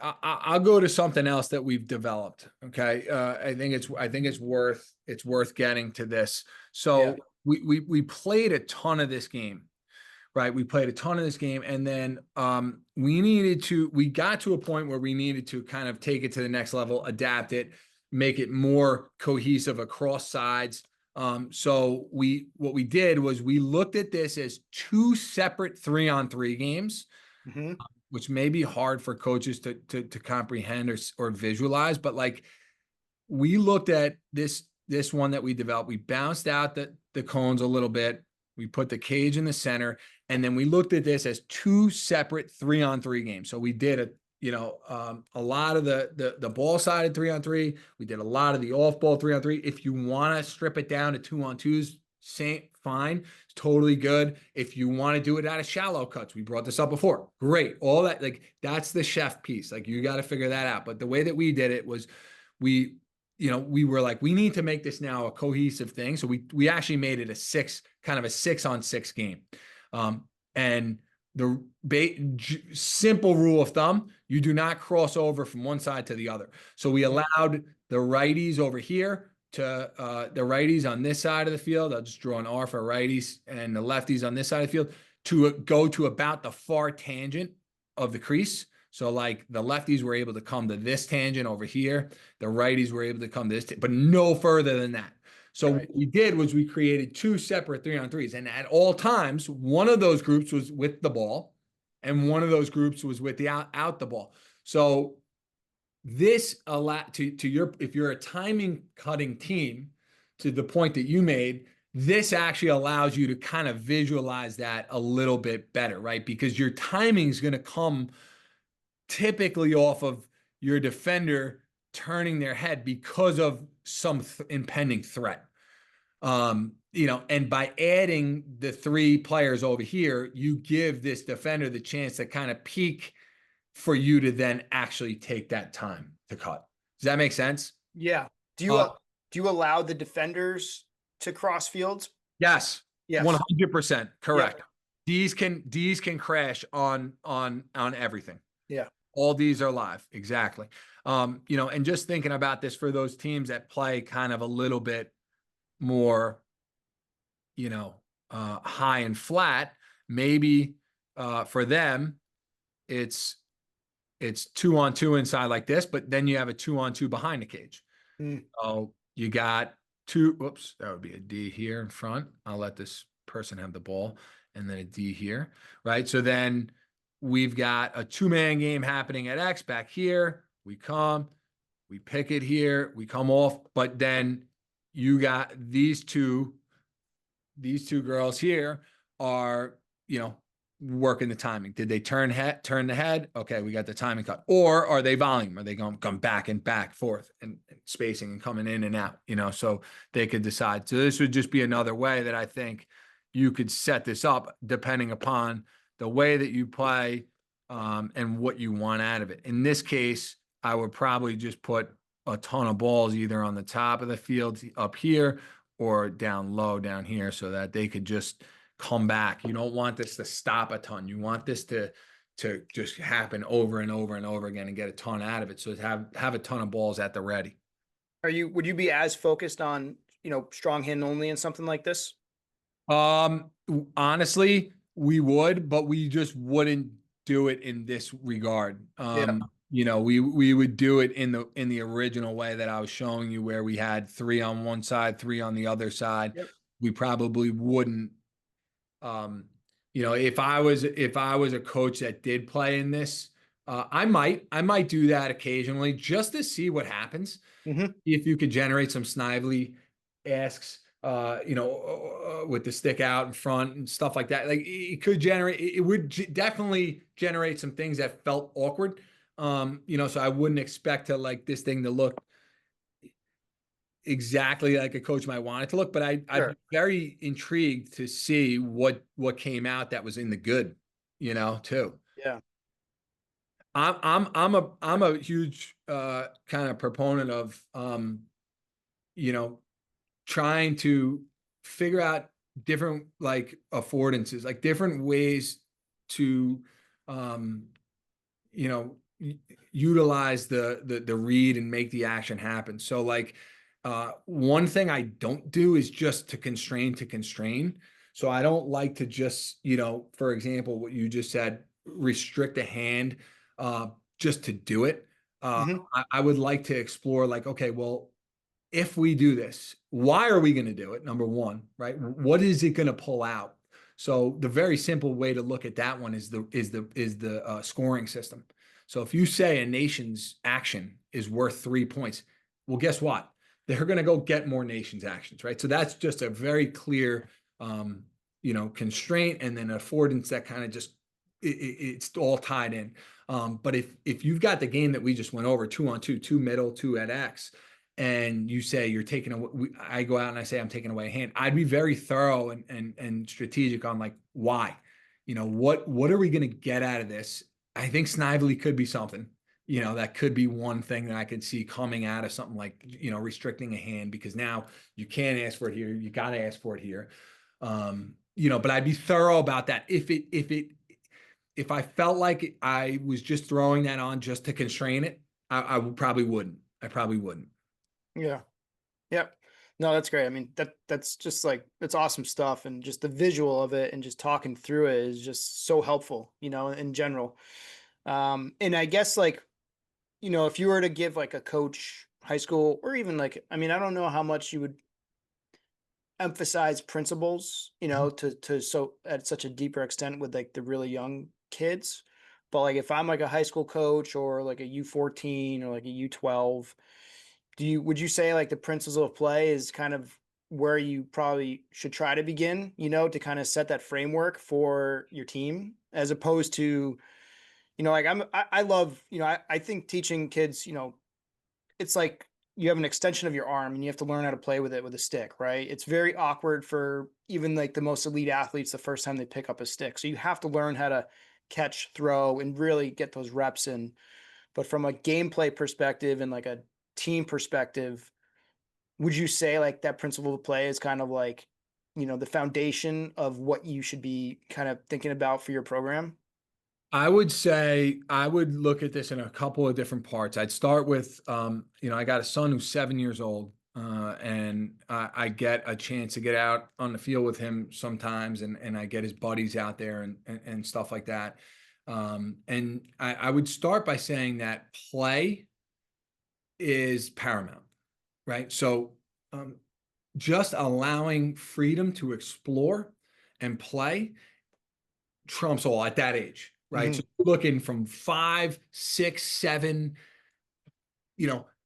I'll go to something else that we've developed. Okay. I think it's worth getting to this. So we played a ton of this game, right? We played a ton of this game. And then we got to a point where we needed to kind of take it to the next level, adapt it, make it more cohesive across sides. So what we did was we looked at this as 2 separate 3-on-3 games. Mm-hmm. Which may be hard for coaches to comprehend or visualize, but like we looked at this one that we developed. We bounced out the cones a little bit. We put the cage in the center, and then we looked at this as 2 separate 3-on-3 games. So we did a lot of the ball sided 3-on-3. We did a lot of the off ball 3-on-3. If you want to strip it down to 2-on-2s, fine, it's totally good. If you want to do it out of shallow cuts, we brought this up before. Great. All that, like, that's the chef piece. Like, you got to figure that out. But the way that we did it was we were like, we need to make this now a cohesive thing. So we actually made it a 6-on-6 game. And the simple rule of thumb, you do not cross over from one side to the other. So we allowed the righties over here to the righties on this side of the field. I'll just draw an R for righties, and the lefties on this side of the field to go to about the far tangent of the crease. So like the lefties were able to come to this tangent over here. The righties were able to come to this, but no further than that. So what we did was we created 2 separate 3-on-3s. And at all times, one of those groups was with the ball and one of those groups was with the out the ball. So this if you're a timing cutting team, to the point that you made, this actually allows you to kind of visualize that a little bit better, right? Because your timing is going to come typically off of your defender turning their head because of some impending threat. And by adding the 3 players over here, you give this defender the chance to kind of peek for you to then actually take that time to cut. Does that make sense? Yeah. Do you allow the defenders to cross fields? Yes. Yes. 100%. Correct. Yeah. D's can crash on everything. Yeah. All D's are live. Exactly. And just thinking about this for those teams that play kind of a little bit more, high and flat, maybe for them, it's 2-on-2 inside like this, but then you have a 2-on-2 behind the cage. So you got 2, whoops, that would be a D here in front. I'll let this person have the ball, and then a D here, right? So then we've got a 2-man game happening at X back here. We pick it here, we come off, but then you got these two girls here are working the timing. Did they turn the head? Okay, we got the timing cut. Or are they volume? Are they going to come back and back, forth, and spacing and coming in and out? So they could decide. So this would just be another way that I think you could set this up, depending upon the way that you play and what you want out of it. In this case, I would probably just put a ton of balls either on the top of the field up here or down low down here, so that they could just come back. You don't want this to stop a ton. You want this to just happen over and over and over again and get a ton out of it. So have a ton of balls at the ready. Would you be as focused on, strong hand only in something like this? Honestly, we would, but we just wouldn't do it in this regard. We would do it in the original way that I was showing you, where we had 3 on one side, 3 on the other side. Yep. We probably wouldn't. If I was a coach that did play in this, I might do that occasionally just to see what happens. Mm-hmm. If you could generate some Snively asks, with the stick out in front and stuff like that. Like it would definitely generate some things that felt awkward. So I wouldn't expect this thing to look exactly like a coach might want it to look, but I'd be very intrigued to see what came out that was in the good, too. Yeah. I'm a huge kind of proponent of trying to figure out different affordances, like different ways to utilize the read and make the action happen. So one thing I don't do is just to constrain. So I don't like to just, for example, what you just said, restrict a hand just to do it. I would like to explore okay, well, if we do this, why are we going to do it? Number one, right? What is it going to pull out? So the very simple way to look at that one is the scoring system. So if you say a nation's action is worth 3 points, well, guess what? They're going to go get more nation's actions, right? So that's just a very clear, constraint, and then affordance that kind of just it's all tied in. But if you've got the game that we just went over, 2-on-2, 2 middle, 2 at X, and you say you're taking away, I go out and I say I'm taking away a hand, I'd be very thorough and strategic on why, what are we going to get out of this? I think Snively could be something, that could be one thing that I could see coming out of something restricting a hand, because now you can't ask for it here, you got to ask for it here. But I'd be thorough about that. If I felt like I was just throwing that on just to constrain it, I probably wouldn't. Yeah. Yep. No, that's great. I mean, that's just that's awesome stuff. And just the visual of it and just talking through it is just so helpful, in general. And I guess if you were to give a coach high school, or even I don't know how much you would emphasize principles, to so at such a deeper extent with the really young kids. But if I'm a high school coach, or a U14 or a U12, would you say the principles of play is kind of where you probably should try to begin, to kind of set that framework for your team, as opposed to, I love, I think teaching kids, it's you have an extension of your arm and you have to learn how to play with it with a stick, right? It's very awkward for even the most elite athletes the first time they pick up a stick. So you have to learn how to catch, throw, and really get those reps in. But from a gameplay perspective and a team perspective, would you say that principle of play is kind of the foundation of what you should be kind of thinking about for your program? I would say I would look at this in a couple of different parts. I'd start with, I got a son who's 7 years old, and I get a chance to get out on the field with him sometimes, and I get his buddies out there and stuff like that. And I would start by saying that play is paramount, right? So just allowing freedom to explore and play trumps all at that age, right? So looking from 5, 6, 7,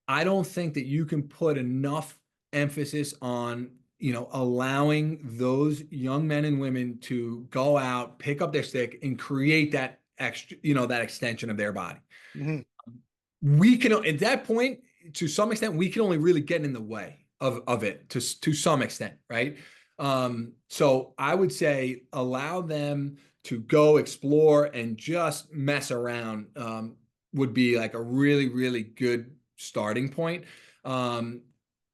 I don't think that you can put enough emphasis on, allowing those young men and women to go out, pick up their stick, and create that extra, that extension of their body. Mhm. We can, at that point, to some extent, we can only really get in the way of it to some extent, right? So I would say allow them to go explore and just mess around, would be like a really, really good starting point.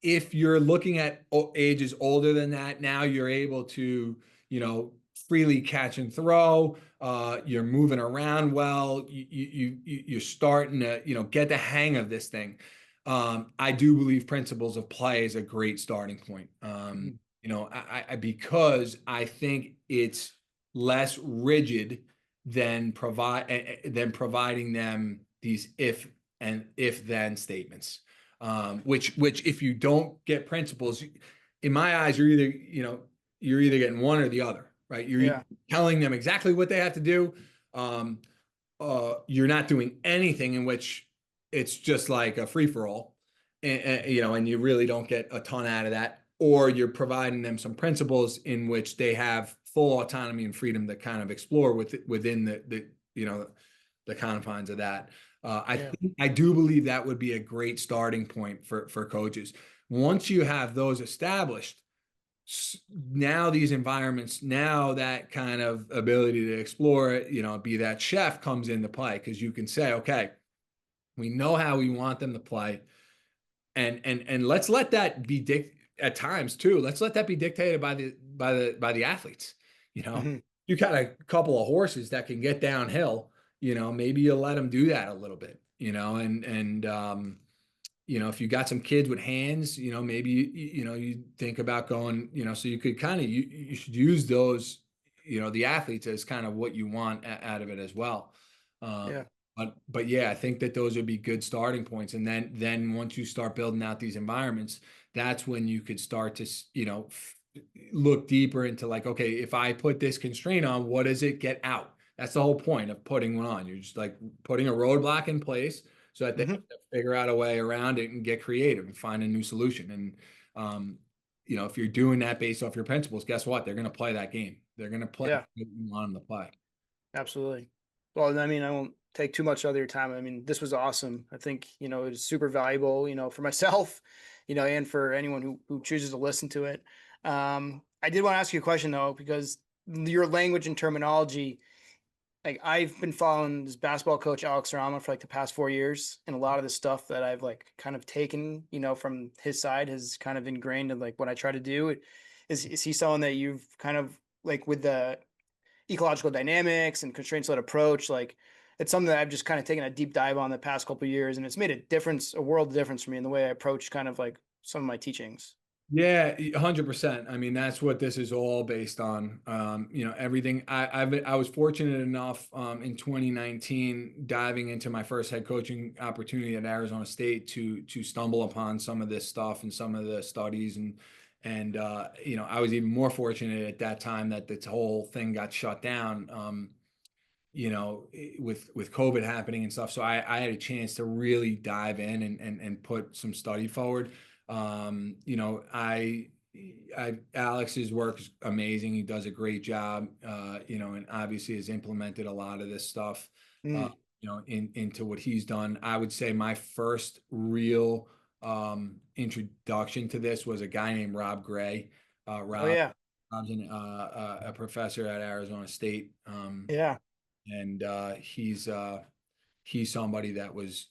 If you're looking at ages older than that, now you're able to, freely catch and throw. You're moving around well. You're starting to, get the hang of this thing. I do believe principles of play is a great starting point. Mhm. Because I think it's less rigid than providing them these if then statements. Which if you don't get principles, in my eyes, you're either getting one or the other, right? You're Yeah. telling them exactly what they have to do. Um, you're not doing anything in which it's just like a free for all, and you really don't get a ton out of that. Or you're providing them some principles in which they have full autonomy and freedom to kind of explore within the confines of that. Yeah. I do believe that would be a great starting point for coaches. Once you have those established, now these environments, now that kind of ability to explore, be that chef comes into play, because you can say, okay, we know how we want them to play, and let's let that be at times too. Let's let that be dictated by the athletes. Mhm. You got a couple of horses that can get downhill. Maybe you let them do that a little bit. If you got some kids with hands, maybe you think about going, so you could kind of you should use those, the athletes as kind of what you want out of it as well. Uh, Yeah. but yeah, I think that those would be good starting points. And then once you start building out these environments, that's when you could start to look deeper into like, okay, if I put this constraint on, what does it get out? That's the whole point of putting one on. You're just like putting a roadblock in place so that they have Mhm. to figure out a way around it and get creative and find a new solution. And if you're doing that based off your principles, guess what? They're going to play that game. They're going to play what Yeah. you want them to play. Absolutely. Well, I mean, I won't take too much of your time. I mean, this was awesome. I think, it was super valuable, for myself, and for anyone who chooses to listen to it. I did want to ask you a question though, because your language and terminology, like I've been following this basketball coach, Alex Rama, for like the past 4 years. And a lot of the stuff that I've like kind of taken, from his side has kind of ingrained in like what I try to do. Is he someone that you've kind of like with the ecological dynamics and constraints-led approach, like it's something that I've just kind of taken a deep dive on the past couple of years, and it's made a difference, a world of difference for me in the way I approach kind of like some of my teachings. Yeah, 100%. I mean, that's what this is all based on. Everything. I was fortunate enough in 2019 diving into my first head coaching opportunity at Arizona State to stumble upon some of this stuff and some of the studies and I was even more fortunate at that time that this whole thing got shut down. With COVID happening and stuff. So I had a chance to really dive in and put some study forward. Alex's work is amazing. He does a great job, and obviously has implemented a lot of this stuff, uh, Mm. into what he's done. I would say my first real introduction to this was a guy named Rob Gray. Oh Rob, yeah. Rob's a professor at Arizona State. Yeah. And he's somebody that was,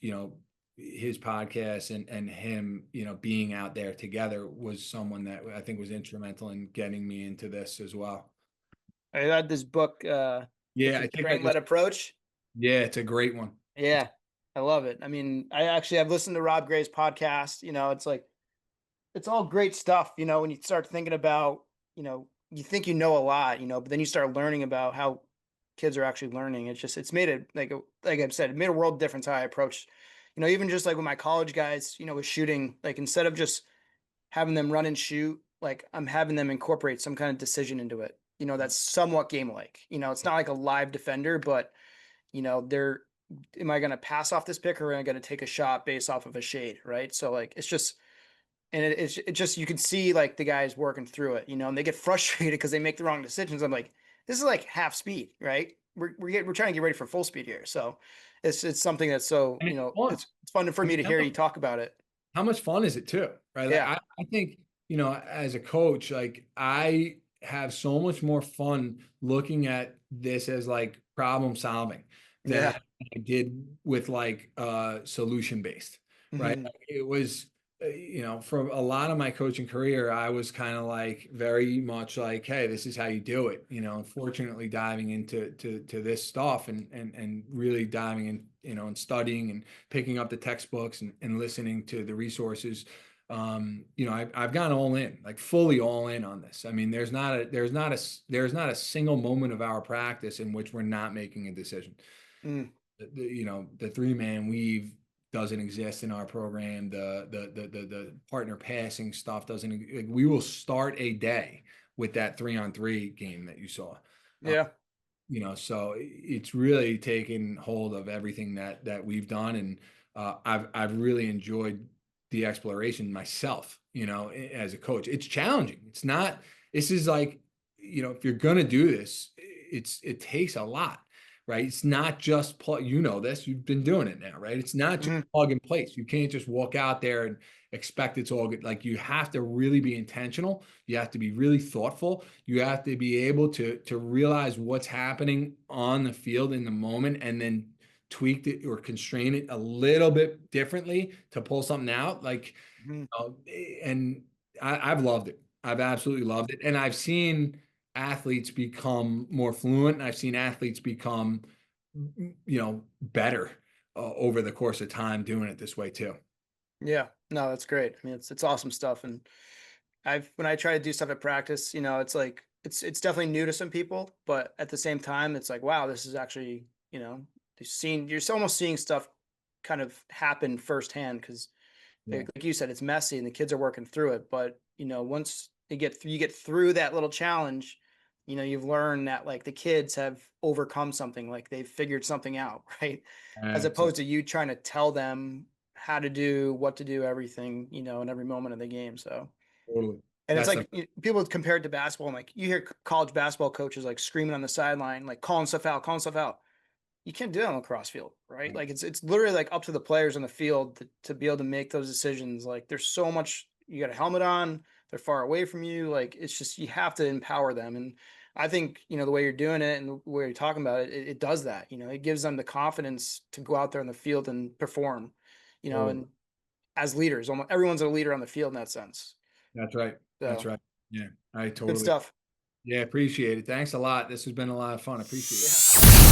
his podcast and him, being out there together was someone that I think was instrumental in getting me into this as well. I had this book, the Yeah, I think I constraint-led just approach. yeah, it's a great one. Yeah. I love it. I mean, I've listened to Rob Gray's podcast, it's like it's all great stuff, when you start thinking about, you think you know a lot, but then you start learning about how kids are actually learning. It's made it like I've said, it made a world difference how I approach, even just like with my college guys, with shooting, like instead of just having them run and shoot, like I'm having them incorporate some kind of decision into it, that's somewhat game like, it's not like a live defender, but they're, am I going to pass off this pick or am I going to take a shot based off of a shade? Right. So like, it's just, And it just, you can see like the guys working through it, and they get frustrated because they make the wrong decisions. I'm like, this is like half speed, right? We're trying to get ready for full speed here. So it's something that's so, I mean, fun. it's fun for I me mean, to hear you talk about it. how much fun is it too? Right. Like Yeah. I think, as a coach, like I have so much more fun looking at this as like problem solving than Yeah. I did with like solution based. Right. Hmm. Like, it was for a lot of my coaching career, I was kind of like very much like, hey, this is how you do it. Unfortunately diving into to this stuff and really diving in, and studying and picking up the textbooks and listening to the resources. I've gone all in, like fully all in on this. I mean, there's not a single moment of our practice in which we're not making a decision. Mm. The 3-man weave doesn't exist in our program. The partner passing stuff doesn't. Like, we will start a day with that 3-on-3 game that you saw. Uh, Yeah. so it's really taken hold of everything that we've done, and I've really enjoyed the exploration myself. As a coach, it's challenging. It's not. This is like, if you're gonna do this, it takes a lot, right? It's not just plug. This. You've been doing it now, right? It's not just Hmm. plug and place. You can't just walk out there and expect it's all good. Like, you have to really be intentional. You have to be really thoughtful. You have to be able to realize what's happening on the field in the moment, and then tweak it or constrain it a little bit differently to pull something out. Like, Hmm. and I've loved it. I've absolutely loved it. And I've seen athletes become more fluent. And I've seen athletes become, better over the course of time doing it this way too. Yeah. No, that's great. I mean, it's awesome stuff. And when I try to do stuff at practice, it's like, it's definitely new to some people, but at the same time, it's like, wow, this is actually, you're almost seeing stuff kind of happen firsthand. Cause Yeah. like you said, it's messy and the kids are working through it. But once you get through that little challenge, you've learned that like the kids have overcome something, like they've figured something out, right? As Absolutely. opposed to you trying to tell them how to do, what to do, everything, in every moment of the game. So, Totally. and it's That's the like people compare it to basketball. And like you hear college basketball coaches like screaming on the sideline, like calling stuff out, calling stuff out. You can't do that on a lacrosse field, right? Like it's literally like up to the players on the field to be able to make those decisions. Like there's so much, you got a helmet on, they're far away from you. Like it's just, you have to empower them. And I think, the way you're doing it and the way you're talking about it, it does that. It gives them the confidence to go out there on the field and perform, totally. and as leaders, almost everyone's a leader on the field in that sense. That's right. That's So right. Yeah, I good totally. stuff. Yeah, appreciate it. Thanks a lot. This has been a lot of fun. Appreciate it. Yeah.